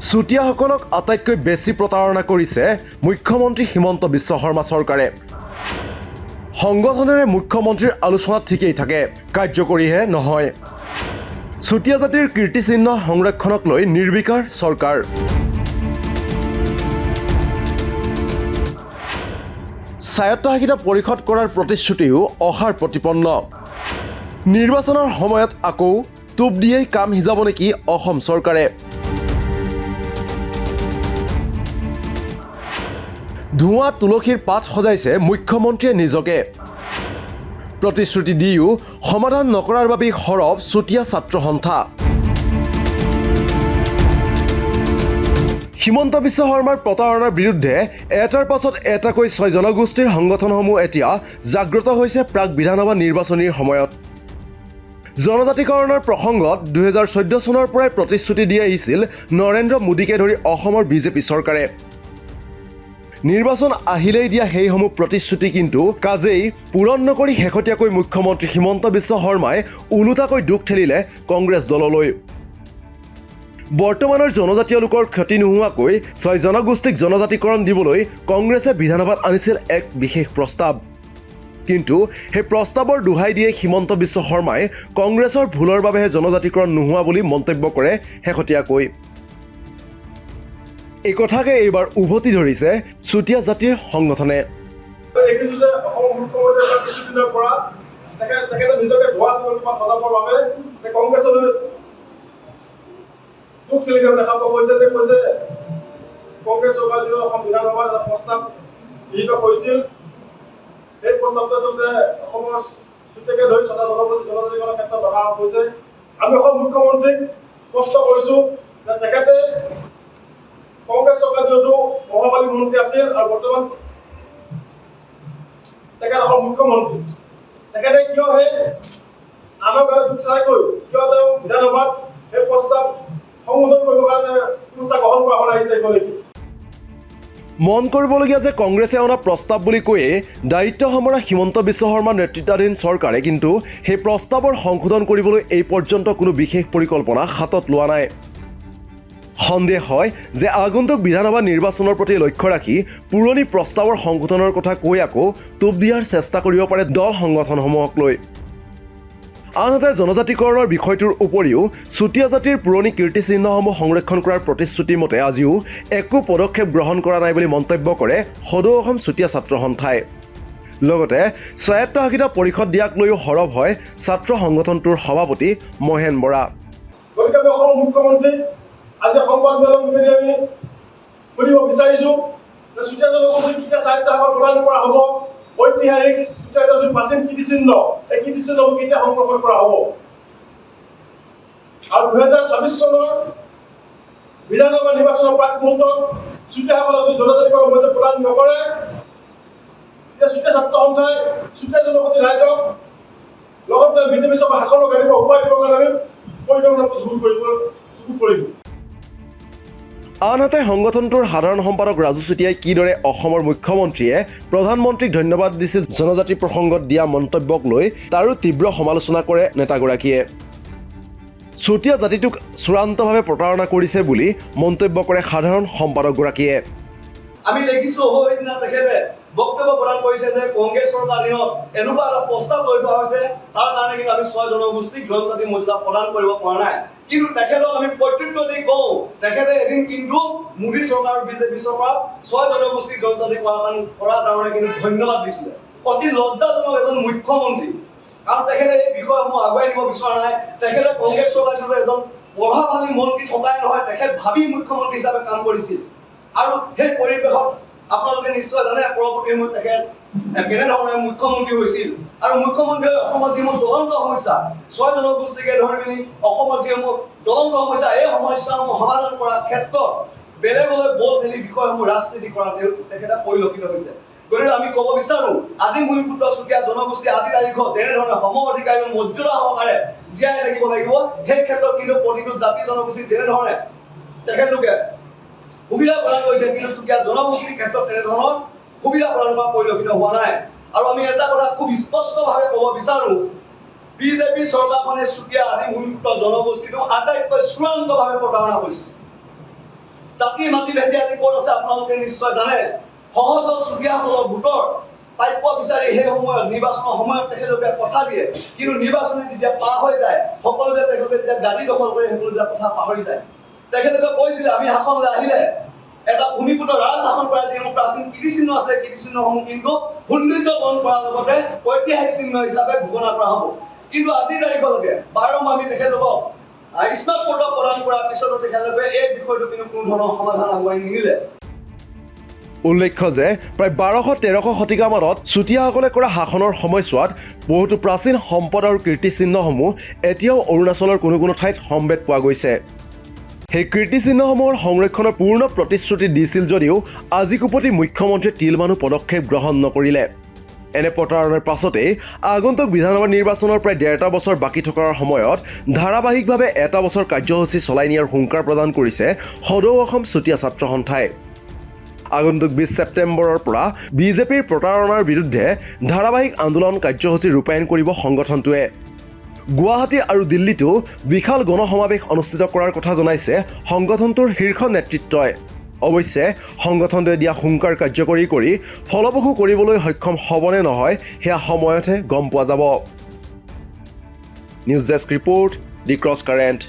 চুতীয়াসকলক আটাইতকৈ বেছি প্ৰতাৰণা কৰিছে মুখ্যমন্ত্ৰী হিমন্ত বিশ্ব শৰ্মা চৰকাৰে। সংগঠনেৰে মুখ্যমন্ত্ৰীৰ আলোচনাত ঠিকেই থাকে, কাৰ্যকৰীহে নহয়। চুতীয়া জাতিৰ কীৰ্তিচিহ্ন সংৰক্ষণক লৈ নিৰ্বিকাৰ চৰকাৰ। স্বায়ত্তশাসিত পৰিষদ কৰাৰ প্ৰতিশ্ৰুতিও অসাৰ প্ৰতিপন্ন। নিৰ্বাচনৰ সময়ত আকৌ টোপ দিয়েই কাম সিজাব নেকি অসম চৰকাৰে? ধোঁৱা তুলসীৰ পাত সজাইছে মুখ্যমন্ত্ৰীয়ে নিজকে। প্ৰতিশ্ৰুতি দিও সমাধান নকৰাৰ বাবেই সৰব চুতীয়া ছাত্ৰ সন্থা। হিমন্ত বিশ্ব শৰ্মাৰ প্ৰতাৰণাৰ বিৰুদ্ধে এটাৰ পাছত এটাকৈ ৬ জনগোষ্ঠীৰ সংগঠনসমূহ এতিয়া জাগ্ৰত হৈছে প্ৰাক বিধানসভা নিৰ্বাচনীৰ সময়ত। জনজাতিকৰণৰ প্ৰসংগত ২০১৪ চনৰ পৰাই প্ৰতিশ্ৰুতি দি আহিছিল নৰেন্দ্ৰ মোদীকে ধৰি অসমৰ বিজেপি চৰকাৰে। নিৰ্বাচন আহিলেই দিয়া সেইসমূহ প্ৰতিশ্ৰুতি কিন্তু কাজেই পূৰণ নকৰি শেহতীয়াকৈ মুখ্যমন্ত্ৰী হিমন্ত বিশ্ব শৰ্মাই ওলোটাকৈ দুখ ঠেলিলে কংগ্ৰেছ দললৈ। বৰ্তমানৰ জনজাতীয় লোকৰ ক্ষতি নোহোৱাকৈ ৬ জনগোষ্ঠীক জনজাতিকৰণ দিবলৈ কংগ্ৰেছে বিধানসভাত আনিছিল এক বিশেষ প্ৰস্তাৱ। কিন্তু সেই প্ৰস্তাৱৰ দোহাই দিয়ে হিমন্ত বিশ্ব শৰ্মাই কংগ্ৰেছৰ ভুলৰ বাবেহে জনজাতিকৰণ নোহোৱা বুলি মন্তব্য কৰে শেহতীয়াকৈ। এই কথাকে এইবাৰ উভতি ধৰিছে চুতীয়া জাতিৰ সংগঠনে। এই প্ৰস্তাৱটো আচলতে অসমৰ চুতীয়াকে ধৰি ছটা জনজাতিকৰণৰ ক্ষেত্ৰত ব্যৱহাৰ হৈছে। আমি অসম মুখ্যমন্ত্ৰীক স্পষ্ট কৰিছো যে তেখেতে কংগ্ৰেছ চৰকাৰ যিহেতু মহাবালী মন্ত্ৰী আছিল আৰু বৰ্তমান তেখেত অসম মুখ্যমন্ত্ৰী, তেখেতে কিয় সেই আনৰ কাৰণে দুখ চাইকৈ কিয় তেওঁ বিধানসভাত সেই প্ৰস্তাৱ সংশোধন কৰিবৰ কাৰণে ব্যৱস্থা গ্ৰহণ কৰা হোৱা নাই নেকি? মন কৰিবলগীয়া যে কংগ্ৰেছে অনা প্ৰস্তাৱ বুলি কৈয়ে দায়িত্ব সামৰা হিমন্ত বিশ্ব শৰ্মা নেতৃত্বাধীন চৰকাৰে কিন্তু সেই প্ৰস্তাৱৰ সংশোধন কৰিবলৈ এই পৰ্যন্ত কোনো বিশেষ পৰিকল্পনা হাতত লোৱা নাই। সন্দেহ হয় যে আগন্তুক বিধানসভা নিৰ্বাচনৰ প্ৰতি লক্ষ্য ৰাখি পুৰণি প্ৰস্তাৱৰ সংশোধনৰ কথা কৈ আকৌ টোপ দিয়াৰ চেষ্টা কৰিব পাৰে দল সংগঠনসমূহক লৈ। আনহাতে জনজাতিকৰণৰ বিষয়টোৰ উপৰিও চুতীয়া জাতিৰ পুৰণি কীৰ্তিচিহ্নসমূহ সংৰক্ষণ কৰাৰ প্ৰতিশ্ৰুতি মতে আজিও একো পদক্ষেপ গ্ৰহণ কৰা নাই বুলি মন্তব্য কৰে সদৌ অসম চুতীয়া ছাত্ৰ সন্থাই। লগতে স্বায়ত্তশাসিত পৰিষদ দিয়াক লৈও সৰব হয় ছাত্ৰ সংগঠনটোৰ সভাপতি মহেন বৰা। গতিকে আমি অসমৰ মুখ্যমন্ত্ৰীক আজি সংবাদমেলত আমি সুধিব বিচাৰিছো যে চুতীয়া জনগোষ্ঠীক কেতিয়া স্বায়ত্তশাসন প্ৰদান কৰা হ'ব, ঐতিহাসিক প্ৰাচীন কীৰ্তিচিহ্ন এই কীৰ্তিচিহ্নবোৰ কেতিয়া সংৰক্ষণ কৰা হ'ব, আৰু ২০২৬ চনৰ বিধানসভা নিৰ্বাচনৰ প্ৰাক মুহূৰ্তত চুতীয়াসকলক যদি জনজাতিকৰণ সমস্যা প্ৰদান নকৰে তেতিয়া চুতীয়া ছাত্ৰ সন্থাই চুতীয়া জনগোষ্ঠীৰ ৰাইজক লগতে বিজেপি চৰকাৰ শাসনৰ গাড়ীবোৰ উপায় দিবৰ কাৰণে আমি পৰিকল্পনা প্ৰস্তুত কৰিম। আনহাতে সংগঠনটোৰ সাধাৰণ সম্পাদক ৰাজু চুতীয়াই কিদৰে অসমৰ মুখ্যমন্ত্ৰীয়ে প্ৰধানমন্ত্ৰীক ধন্যবাদ দিছিল জনজাতি প্ৰসংগত দিয়া মন্তব্যক লৈ তাৰো তীব্ৰ সমালোচনা কৰে নেতাগৰাকীয়ে। চুতীয়া জাতিটোক চূড়ান্তভাৱে প্ৰতাৰণা কৰিছে বুলি মন্তব্য কৰে সাধাৰণ সম্পাদকগৰাকীয়ে। আমি দেখিছো সেইদিনা তেখেতে বক্তব্য প্ৰদান কৰিছে যে কংগ্ৰেছ চৰকাৰ দিনত এনেকুৱা এটা প্ৰস্তাৱ লৈ থোৱা হৈছে তাৰ কাৰণে কিন্তু আমি ৬ জনগোষ্ঠীক জনজাতি মৰ্যাদা প্ৰদান কৰিব পৰা নাই। কিন্তু তেখেতক আমি প্ৰত্যুত্তৰ দি কওঁ তেখেতে এদিন কিন্তু মোদী চৰকাৰ বিজেপি চৰকাৰ ৬ জনগোষ্ঠীক জনজাতি কৰাৰ কাৰণে কিন্তু ধন্যবাদ দিছিলে। অতি লজ্জাজনক এজন মুখ্যমন্ত্ৰী, কাৰণ তেখেতে এই বিষয়সমূহ আগুৱাই নিব বিচৰা নাই। তেখেতে কংগ্ৰেছ চৰকাৰ কিন্তু এজন প্ৰভাৱশালী মন্ত্ৰী থকাই নহয়, তেখেত ভাবি মুখ্যমন্ত্ৰী হিচাপে কাম কৰিছিল। আৰু সেই পৰিৱেশত আপোনালোকে নিশ্চয় জানে পৰৱৰ্তী সময়ত তেখেত কেনেধৰণে মুখ্যমন্ত্ৰী হৈছিল আৰু মুখ্যমন্ত্ৰীয়ে অসমৰ যিসমূহ জ্বলন্ত সমস্যা ৬ জনগোষ্ঠীকে ধৰি পিনি অসমৰ যিসমূহ জ্বলন্ত সমস্যা এই সমস্যাসমূহ সমাধান কৰাৰ ক্ষেত্ৰত বেলেগলৈ বল ঠেলি বিষয়সমূহ ৰাজনীতি কৰা তেখেতে পৰিলক্ষিত হৈছে। গতিকে আমি ক'ব বিচাৰো আজি ভূমিপুত্ৰ চুতীয়া জনগোষ্ঠী আজিৰ তাৰিখত যেনেধৰণে সম অধিকাৰী মৰ্যাদা সহকাৰে জীয়াই থাকিব লাগিব সেই ক্ষেত্ৰত কিন্তু প্ৰতিটো জাতি জনগোষ্ঠী যেনেধৰণে তেখেতলোকে সুবিধা প্ৰদান কৰিছে কিন্তু চুতীয়া জনগোষ্ঠীৰ ক্ষেত্ৰত তেনেধৰণৰ সুবিধা প্ৰদান কৰা পৰিলক্ষিত হোৱা নাই। আৰু আমি এটা কথা খুব স্পষ্টভাৱে ক'ব বিচাৰো বিজেপি চৰকাৰখনে চুতীয়া আদি ভূমিপুত্ৰ জনগোষ্ঠীটো আটাইতকৈ চূড়ান্তভাৱে প্ৰতাৰণা কৰিছে। জাতি মাটি ভেদে আজি ক'ত আছে আপোনালোকে নিশ্চয় জানে সহজ চুতীয়াসকলৰ ভোটৰ প্ৰাপ্য বিচাৰি সেই সময়ত নিৰ্বাচনৰ সময়ত তেখেতলোকে কথা দিয়ে কিন্তু নিৰ্বাচনী যেতিয়া পাৰ হৈ যায় সকলোকে তেখেতলোকে যেতিয়া গাড়ী দখল কৰি সকলোবিলাক কথা পাহৰি যায় তেখেতলোকে কৈছিলে আমি শাসনলৈ আহিলে এটা ভূমিপুত্ৰ ৰাজ শাসন কৰা যিসমূহ প্ৰাচীন কীৰ্তিচিহ্ন আছে কীৰ্তিচিহ্নসমূহ কিন্তু সৌন্দৰ্যকৰণ কৰাৰ লগতে ঐতিহাসিক চিহ্ন হিচাপে ঘোষণা কৰা হ'ব কিন্তু আজিৰ তাৰিখলৈকে বাৰম্বাৰ আমি তেখেতলোকক স্মাৰ্ট কাৰ্ড প্ৰদান কৰাৰ পিছতো তেখেতলোকে এই বিষয়টো কিন্তু কোনো ধৰণৰ সমাধান আগুৱাই নিনিলে উল্লেখ্য যে প্ৰায় 1200-1300 শতিকামানত চুতীয়াসকলে কৰা শাসনৰ সময়ছোৱাত বহুতো প্ৰাচীন সম্পদ আৰু কীৰ্তিচিহ্নসমূহ এতিয়াও অৰুণাচলৰ কোনো কোনো ঠাইত সম্ভেদ পোৱা গৈছে সেই কীৰ্তিচিহ্নসমূহৰ সংৰক্ষণৰ পূৰ্ণ প্ৰতিশ্ৰুতি দিছিল যদিও আজিকোপতি মুখ্যমন্ত্ৰীয়ে তিলমানো পদক্ষেপ গ্ৰহণ নকৰিলে এনে প্ৰতাৰণাৰ পাছতেই আগন্তুক বিধানসভা নিৰ্বাচনৰ প্ৰায় 1.5 বছৰ বাকী থকাৰ সময়ত ধাৰাবাহিকভাৱে 1 বছৰ কাৰ্যসূচী চলাই নিয়াৰ হুংকাৰ প্ৰদান কৰিছে সদৌ অসম চুতীয়া ছাত্ৰ সন্থাই আগন্তুক 20 ছেপ্টেম্বৰৰ পৰা বিজেপিৰ প্ৰতাৰণাৰ বিৰুদ্ধে ধাৰাবাহিক আন্দোলন কাৰ্যসূচী ৰূপায়ণ কৰিব সংগঠনটোৱে গুৱাহাটী আৰু দিল্লীতো বিশাল গণসমাৱেশ অনুষ্ঠিত কৰাৰ কথা জনাইছে সংগঠনটোৰ শীৰ্ষ নেতৃত্বই অৱশ্যে সংগঠনটোৱে দিয়া হুংকাৰ কাৰ্যকৰী কৰি ফলপ্ৰসূ কৰিবলৈ সক্ষম হ'বনে নহয় সেয়া সময়তহে গম পোৱা যাব নিউজ ডেস্ক ৰিপৰ্ট দি ক্ৰছ কাৰেণ্ট